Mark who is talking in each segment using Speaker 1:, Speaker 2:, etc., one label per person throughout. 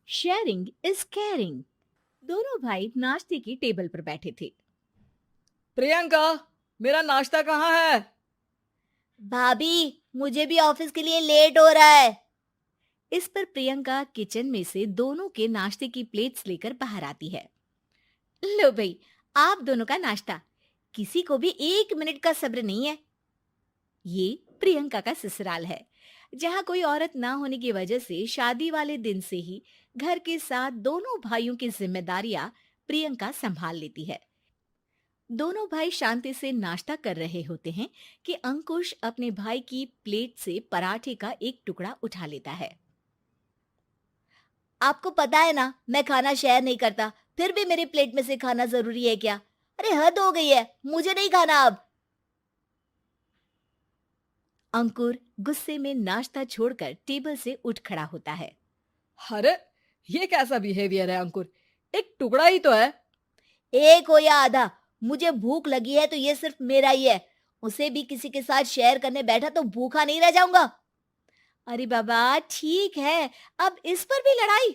Speaker 1: Sharing is caring. दोनों भाई नाश्ते की टेबल पर बैठे थे।
Speaker 2: प्रियंका, मेरा नाश्ता कहाँ है?
Speaker 3: भाभी, मुझे भी ऑफिस के लिए लेट हो रहा है।
Speaker 1: इस पर प्रियंका किचन में से दोनों के नाश्ते की प्लेट्स लेकर बाहर आती है। लो भाई, आप दोनों का नाश्ता। किसी को भी 1 मिनट का सब्र नहीं है। ये प्रियंका का ससुराल है, जहाँ कोई औरत ना होने की वजह से शादी वाले दिन से ही घर के साथ दोनों भाइयों की जिम्मेदारियां प्रियंका संभाल लेती है। दोनों भाई शांति से नाश्ता कर रहे होते हैं कि अंकुश अपने भाई की प्लेट से पराठे का एक टुकड़ा उठा लेता है।
Speaker 3: आपको पता है ना, मैं खाना शेयर नहीं करता, फिर भी मेरी प्लेट में से खाना जरूरी है क्या? अरे हद हो गई है, मुझे नहीं खाना अब।
Speaker 1: अंकुर गुस्से में नाश्ता छोड़कर टेबल से उठ खड़ा होता है।
Speaker 2: अरे, ये कैसा बिहेवियर है अंकुर? एक टुकड़ा ही तो है।
Speaker 3: एक हो या आधा, मुझे भूख लगी है तो ये सिर्फ मेरा ही है। उसे भी किसी के साथ शेयर करने बैठा तो भूखा नहीं रह जाऊंगा।
Speaker 1: अरे बाबा ठीक है, अब इस पर भी लड़ाई।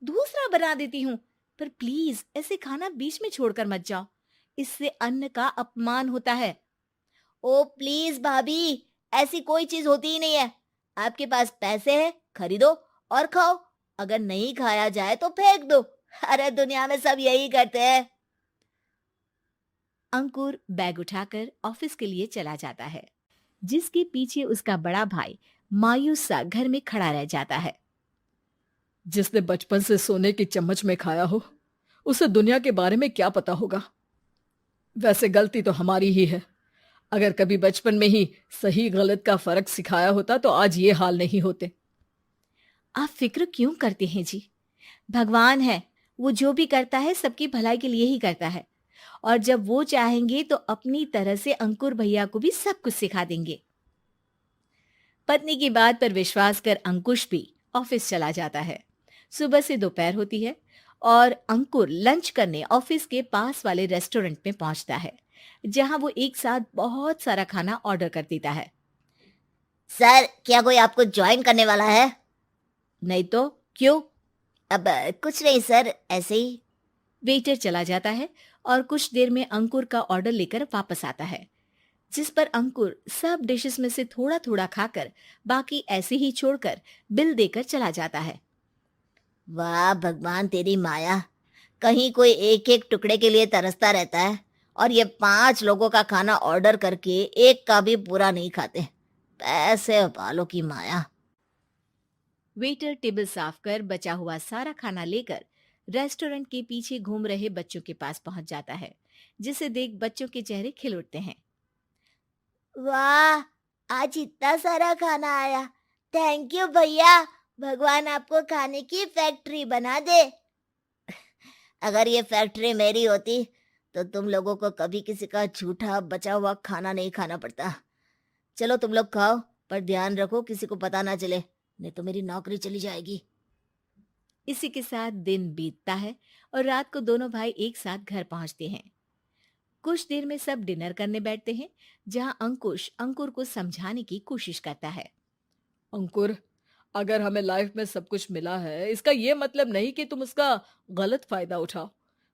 Speaker 1: दूसरा बना देती हूँ, पर प्लीज ऐसे खाना बीच में छोड़कर मत जाओ। इससे अन्न का अपमान होता है।
Speaker 3: ओ प्लीज भाभी, ऐसी कोई चीज होती ही नहीं है। आपके पास पैसे हैं, खरीदो और खाओ। अगर नहीं खाया जाए तो फेंक दो। अरे दुनिया में सब यही करते हैं।
Speaker 1: अंकुर बैग उठाकर ऑफिस के लिए चला जाता है, जिसके पीछे उसका बड़ा भाई मायूस सा घर में खड़ा रह जाता है।
Speaker 2: जिसने बचपन से सोने की चम्मच में खाया हो, उसे दुनिया के बारे में क्या पता होगा। वैसे गलती तो हमारी ही है। अगर कभी बचपन में ही सही गलत का फर्क सिखाया होता तो आज ये हाल नहीं होते।
Speaker 1: आप फिक्र क्यों करते हैं जी? भगवान है, वो जो भी करता है सबकी भलाई के लिए ही करता है। और जब वो चाहेंगे तो अपनी तरह से अंकुर भैया को भी सब कुछ सिखा देंगे। पत्नी की बात पर विश्वास कर अंकुश भी ऑफिस चला जाता है। सुबह से दोपहर होती है और अंकुर लंच करने ऑफिस के पास वाले रेस्टोरेंट में पहुंचता है, जहां वो एक साथ बहुत सारा खाना ऑर्डर कर देता है।
Speaker 3: सर, क्या कोई आपको ज्वाइन करने वाला है?
Speaker 1: नहीं तो क्यों?
Speaker 3: अब कुछ नहीं सर, ऐसे ही।
Speaker 1: वेटर चला जाता है और कुछ देर में अंकुर का ऑर्डर लेकर वापस आता है, जिस पर अंकुर सब डिशेस में से थोड़ा थोड़ा खाकर बाकी ऐसे ही छोड़कर बिल देकर चला जाता है।
Speaker 3: वाह भगवान, तेरी माया। कहीं कोई एक एक टुकड़े के लिए तरसता रहता है और ये 5 लोगों का खाना ऑर्डर करके एक का भी पूरा नहीं खाते। पैसे वालों की माया।
Speaker 1: वेटर टेबल साफ कर बचा हुआ सारा खाना लेकर रेस्टोरेंट के पीछे घूम रहे बच्चों के पास पहुंच जाता है, जिसे देख बच्चों के चेहरे खिल उठते हैं।
Speaker 3: वाह, आज इतना सारा खाना आया। थैंक यू भैया। भगवान आपको खाने की फैक्ट्री बना दे। अगर ये फैक्ट्री मेरी होती तो तुम लोगों को कभी किसी का झूठा बचा हुआ खाना नहीं खाना पड़ता। चलो तुम लोग खाओ, पर ध्यान रखो किसी को पता ना चले, नहीं तो मेरी नौकरी चली जाएगी।
Speaker 1: इसी के साथ दिन बीतता है और रात को दोनों भाई एक साथ घर पहुंचते हैं। कुछ देर में सब डिनर करने बैठते हैं, जहां अंकुश अंकुर को समझाने की कोशिश करता है।
Speaker 2: अंकुर, अगर हमें लाइफ में सब कुछ मिला है, इसका ये मतलब नहीं कि तुम उसका गलत फायदा उठाओ,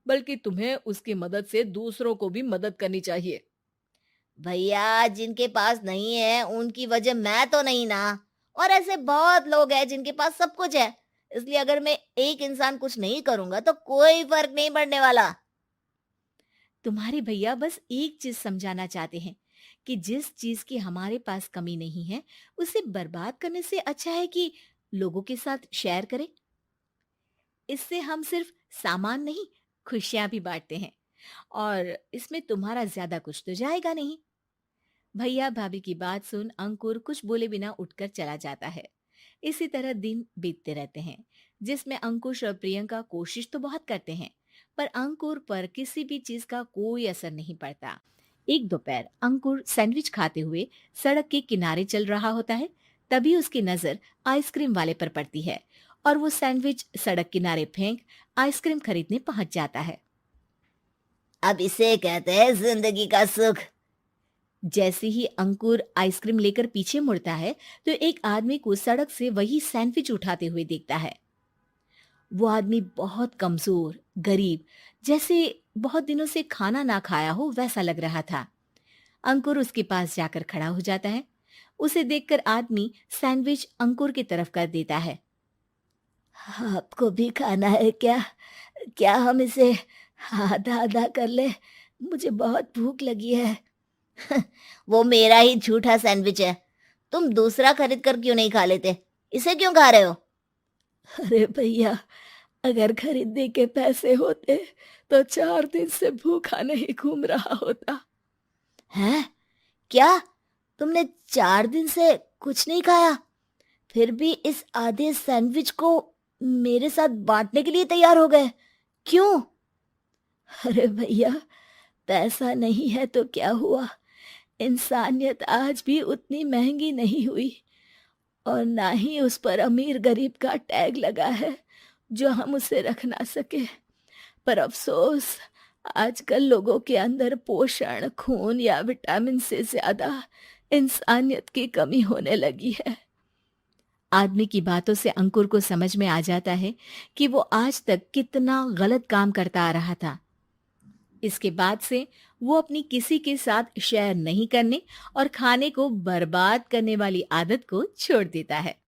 Speaker 2: बल्कि तुम्हें उसकी मदद से दूसरों को भी मदद करनी चाहिए।
Speaker 3: भैया, जिनके पास नहीं है उनकी वजह मैं तो नहीं ना। और ऐसे बहुत लोग हैं जिनके पास सब कुछ है। इसलिए अगर मैं एक इंसान कुछ नहीं करूंगा तो कोई फर्क नहीं पड़ने वाला।
Speaker 1: तुम्हारे भैया बस एक चीज समझाना चाहते हैं कि जिस चीज की हमारे पास कमी नहीं है, उसे बर्बाद करने से अच्छा है कि लोगों के साथ शेयर करें। इससे हम सिर्फ सामान नहीं, खुशियां भी बांटते हैं, और इसमें तुम्हारा ज्यादा कुछ तो जाएगा नहीं। भैया भाभी की बात सुन अंकुर कुछ बोले बिना उठकर चला जाता है। इसी तरह दिन बीतते रहते हैं, जिसमें अंकुश और प्रियंका कोशिश तो बहुत करते हैं, पर अंकुर पर किसी भी चीज का कोई असर नहीं पड़ता। एक दोपहर अंकुर सैंडविच खाते हुए सड़क के किनारे चल रहा होता है। तभी उसकी नजर आइसक्रीम वाले पर पड़ती है और वो सैंडविच सड़क किनारे फेंक आइसक्रीम खरीदने पहुंच जाता है।
Speaker 3: अब इसे कहते हैं जिंदगी का सुख।
Speaker 1: जैसे ही अंकुर आइसक्रीम लेकर पीछे मुड़ता है, तो एक आदमी को सड़क से वही सैंडविच उठाते हुए देखता है। वो आदमी बहुत कमजोर, गरीब, जैसे बहुत दिनों से खाना ना खाया हो वैसा लग रहा था। अंकुर उसके पास जाकर खड़ा हो जाता है। उसे देखकर आदमी सैंडविच अंकुर की तरफ कर देता है।
Speaker 3: आपको भी खाना है क्या? क्या हम इसे आधा आधा कर ले? मुझे बहुत भूख लगी है। वो मेरा ही झूठा सैंडविच है। तुम दूसरा खरीद कर क्यों नहीं खा लेते? इसे क्यों खा रहे हो?
Speaker 2: अरे भैया, अगर खरीदने के पैसे होते तो 4 दिन से भूखा नहीं घूम रहा होता।
Speaker 3: हैं? क्या? तुमने 4 दिन से कुछ नहीं खाया, फिर भी इस आधे सैंडविच को मेरे साथ बांटने के लिए तैयार हो गए? क्यों?
Speaker 2: अरे भैया, पैसा नहीं है तो क्या हुआ, इंसानियत आज भी उतनी महंगी नहीं हुई, और ना ही उस पर अमीर गरीब का टैग लगा है जो हम उसे रख ना सके। पर अफसोस, आजकल लोगों के अंदर पोषण, खून या विटामिन से ज्यादा इंसानियत की कमी होने लगी है।
Speaker 1: आदमी की बातों से अंकुर को समझ में आ जाता है कि वो आज तक कितना गलत काम करता आ रहा था। इसके बाद से वो अपनी किसी के साथ शेयर नहीं करने और खाने को बर्बाद करने वाली आदत को छोड़ देता है।